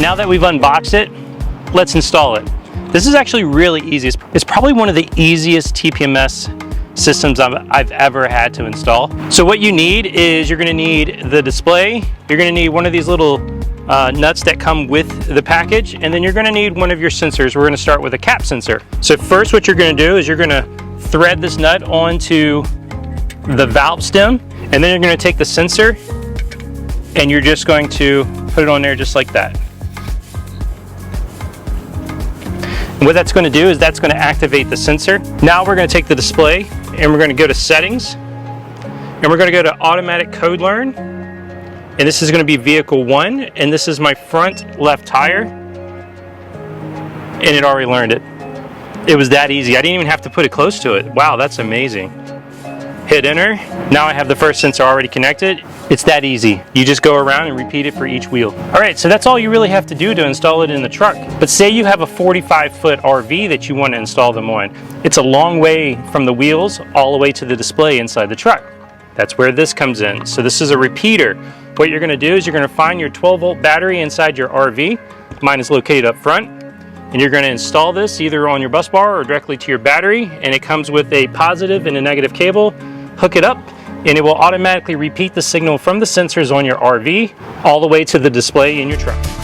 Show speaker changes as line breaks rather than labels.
now that we've unboxed it, let's install it. This is actually really easy. It's probably one of the easiest TPMS systems I've ever had to install. So what you need is you're gonna need the display, you're gonna need one of these little nuts that come with the package, and then you're gonna need one of your sensors. We're gonna start with a cap sensor. So first what you're gonna do is you're gonna thread this nut onto the valve stem, and then you're gonna take the sensor and you're just going to put it on there just like that. And what that's going to do is that's going to activate the sensor. Now we're going to take the display and we're going to go to settings, and we're going to go to automatic code learn, and this is going to be vehicle 1, and this is my front left tire, and it already learned it. It was that easy. I didn't even have to put it close to it. Wow, that's amazing. Hit enter. Now I have the first sensor already connected. It's that easy. You just go around and repeat it for each wheel. All right, so that's all you really have to do to install it in the truck. But say you have a 45-foot RV that you want to install them on. It's a long way from the wheels all the way to the display inside the truck. That's where this comes in. So this is a repeater. What you're gonna do is you're gonna find your 12-volt battery inside your RV. Mine is located up front. And you're gonna install this either on your bus bar or directly to your battery. And it comes with a positive and a negative cable. Hook it up, and it will automatically repeat the signal from the sensors on your RV all the way to the display in your truck.